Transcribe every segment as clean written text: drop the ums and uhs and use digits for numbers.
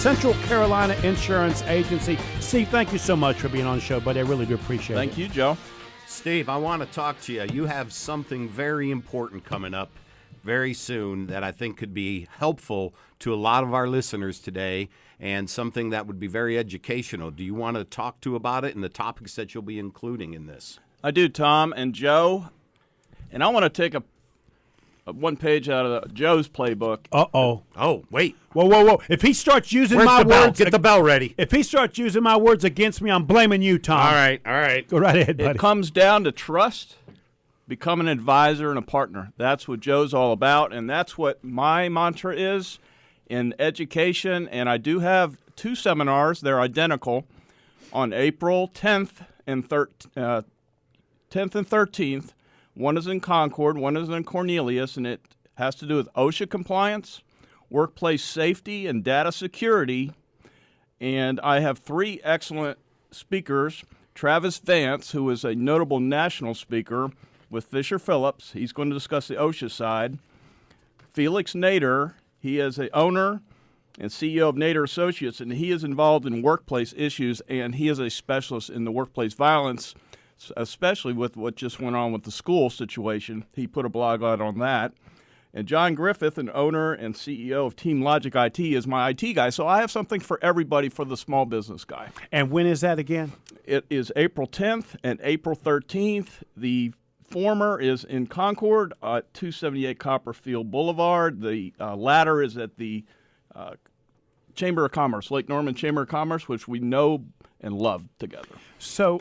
Central Carolina Insurance Agency. Steve, thank you so much for being on the show, buddy. I really do appreciate it. Thank you, Joe. Steve, I want to talk to you. You have something very important coming up very soon that I think could be helpful to a lot of our listeners today, and something that would be very educational. Do you want to talk to about it and the topics that you'll be including in this? I do, Tom and Joe. And I want to take a one page out of Joe's playbook. Uh-oh. Oh, wait. Whoa. If he starts using Where's my the bell? words... Get the bell ready. If he starts using my words against me, I'm blaming you, Tom. All right. Go right ahead, buddy. It comes down to trust, become an advisor and a partner. That's what Joe's all about, and that's what my mantra is in education. And I do have 2 seminars. They're identical on April 10th and 13th. One is in Concord, one is in Cornelius, and it has to do with OSHA compliance, workplace safety, and data security. And I have 3 excellent speakers. Travis Vance, who is a notable national speaker with Fisher Phillips. He's going to discuss the OSHA side. Felix Nader, he is the owner and CEO of Nader Associates, and he is involved in workplace issues, and he is a specialist in the workplace violence, especially with what just went on with the school situation. He put a blog out on that. And John Griffith, an owner and CEO of Team Logic IT, is my IT guy. So I have something for everybody for the small business guy. And when is that again? It is April 10th and April 13th. The former is in Concord at 278 Copperfield Boulevard. The latter is at the Chamber of Commerce, Lake Norman Chamber of Commerce, which we know and love together. So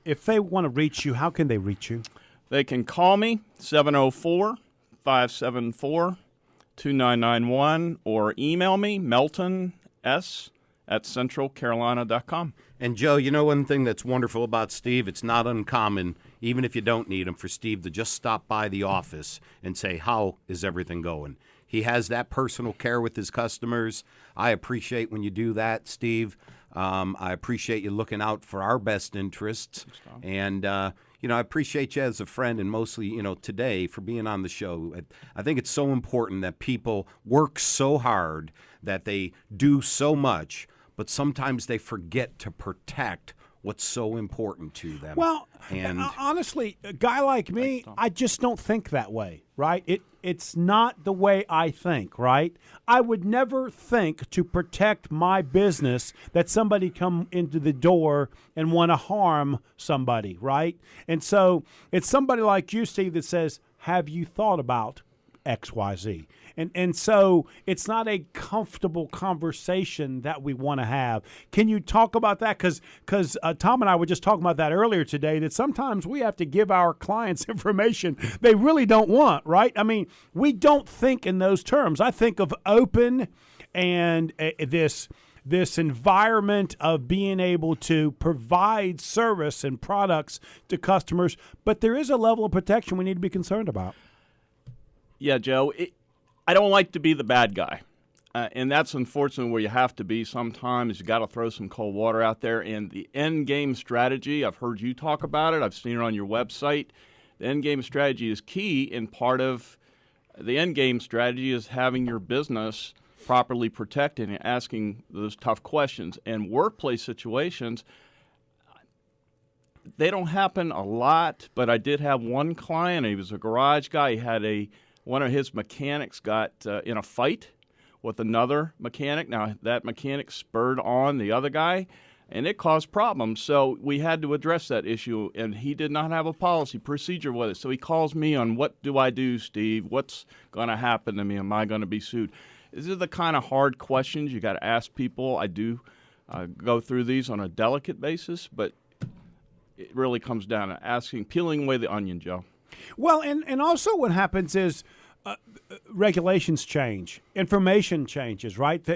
if they want to reach you, how can they reach you? They can call me, 704-574-2991, or email me, meltons@centralcarolina.com. And, Joe, you know one thing that's wonderful about Steve? It's not uncommon, even if you don't need him, for Steve to just stop by the office and say, how is everything going? He has that personal care with his customers. I appreciate when you do that, Steve. I appreciate you looking out for our best interests. And, I appreciate you as a friend, and mostly, today for being on the show. I think it's so important that people work so hard, that they do so much, but sometimes they forget to protect what's so important to them. Well, and honestly, a guy like me, I just don't think that way, right? It's not the way I think, right? I would never think to protect my business that somebody come into the door and want to harm somebody, right? And so it's somebody like you, Steve, that says, have you thought about XYZ? And so it's not a comfortable conversation that we want to have. Can you talk about that? Because Tom and I were just talking about that earlier today, that sometimes we have to give our clients information they really don't want, right? I mean, we don't think in those terms. I think of open and this environment of being able to provide service and products to customers, but there is a level of protection we need to be concerned about. Yeah, Joe, I don't like to be the bad guy, and that's unfortunately where you have to be sometimes. You got to throw some cold water out there, and the end game strategy, I've heard you talk about it. I've seen it on your website. The end game strategy is key, and part of the end game strategy is having your business properly protected and asking those tough questions. And workplace situations, they don't happen a lot, but I did have one client. He was a garage guy. He had one of his mechanics got in a fight with another mechanic. Now, that mechanic spurred on the other guy, and it caused problems. So we had to address that issue, and he did not have a policy procedure with it. So he calls me on, what do I do, Steve? What's going to happen to me? Am I going to be sued? These are the kind of hard questions you got to ask people. I do go through these on a delicate basis, but it really comes down to peeling away the onion, Joe. Well, and also what happens is regulations change, information changes, right?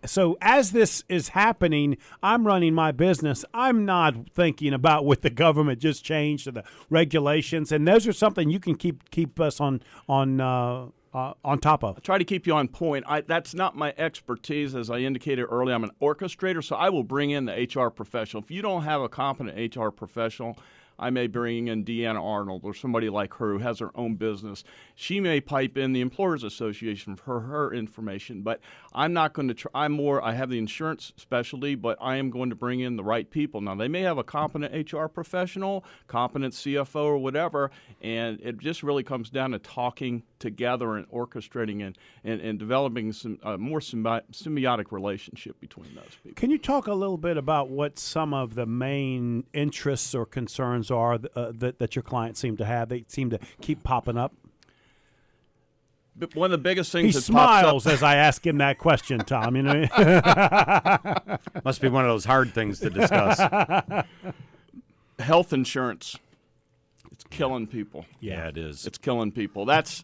So as this is happening, I'm running my business. I'm not thinking about what the government just changed or the regulations, and those are something you can keep us on top of. I try to keep you on point. That's not my expertise. As I indicated earlier, I'm an orchestrator, so I will bring in the HR professional. If you don't have a competent HR professional, I may bring in Deanna Arnold or somebody like her who has her own business. She may pipe in the Employers Association for her information, but I'm not going to I have the insurance specialty, but I am going to bring in the right people. Now, they may have a competent HR professional, competent CFO or whatever, and it just really comes down to talking together and orchestrating and developing some more symbiotic relationship between those people. Can you talk a little bit about what some of the main interests or concerns are that your clients seem to have? They seem to keep popping up. But one of the biggest things he that smiles pops up, as I ask him that question, Tom. You know, Must be one of those hard things to discuss. health insurance. It's killing people. Yeah, it is. It's killing people. That's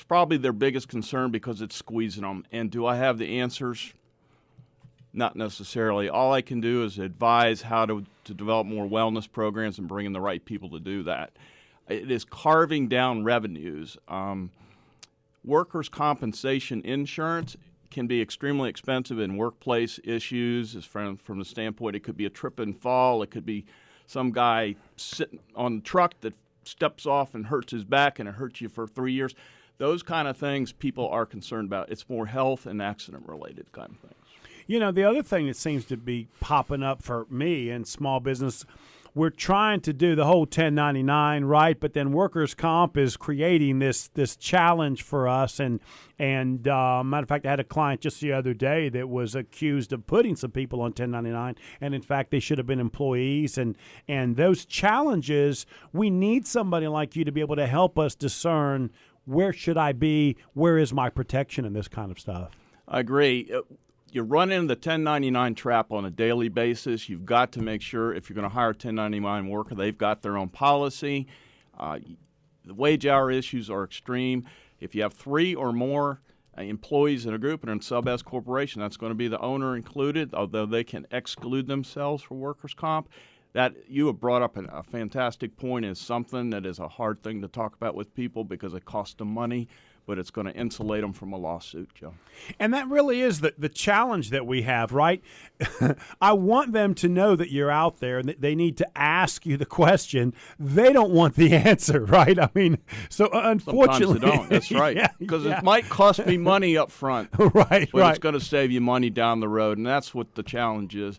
probably their biggest concern because it's squeezing them. And do I have the answers? Not necessarily. All I can do is advise how to develop more wellness programs and bring in the right people to do that. It is carving down revenues. Workers' compensation insurance can be extremely expensive in workplace issues. From the standpoint, it could be a trip and fall. It could be some guy sitting on the truck that steps off and hurts his back and it hurts you for 3 years. Those kind of things people are concerned about. It's more health and accident-related kind of things. You know, the other thing that seems to be popping up for me in small business, we're trying to do the whole 1099, right? But then workers' comp is creating this challenge for us. And matter of fact, I had a client just the other day that was accused of putting some people on 1099, and in fact, they should have been employees. And those challenges, we need somebody like you to be able to help us discern where should I be, where is my protection, and this kind of stuff. I agree. You run into the 1099 trap on a daily basis. You've got to make sure if you're going to hire a 1099 worker, they've got their own policy. The wage hour issues are extreme. If you have 3 or more employees in a group and in a sub-S corporation, that's going to be the owner included, although they can exclude themselves for workers' comp. That you have brought up a fantastic point, is something that is a hard thing to talk about with people because it costs them money, but it's going to insulate them from a lawsuit, Joe. And that really is the challenge that we have, right? I want them to know that you're out there and that they need to ask you the question. They don't want the answer, right? I mean, so unfortunately. Sometimes they don't. That's right. Because it might cost me money up front. Right, but it's going to save you money down the road, and that's what the challenge is.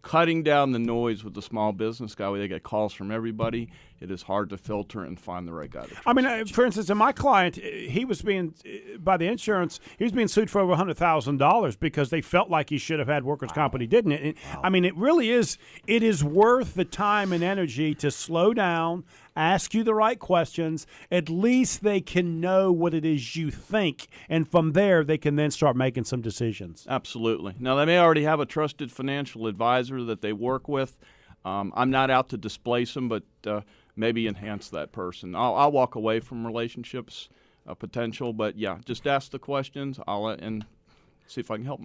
Cutting down the noise with the small business guy where they get calls from everybody, it is hard to filter and find the right guy. I mean, for instance, in my client, he was being, by the insurance, he was being sued for over $100,000 because they felt like he should have had workers' comp, and he didn't. I mean, it really is, it is worth the time and energy to slow down, ask you the right questions. At least they can know what it is you think, and from there, they can then start making some decisions. Absolutely. Now, they may already have a trusted financial advisor that they work with. I'm not out to displace them, but maybe enhance that person. I'll walk away from relationships potential, but yeah, just ask the questions. And see if I can help them.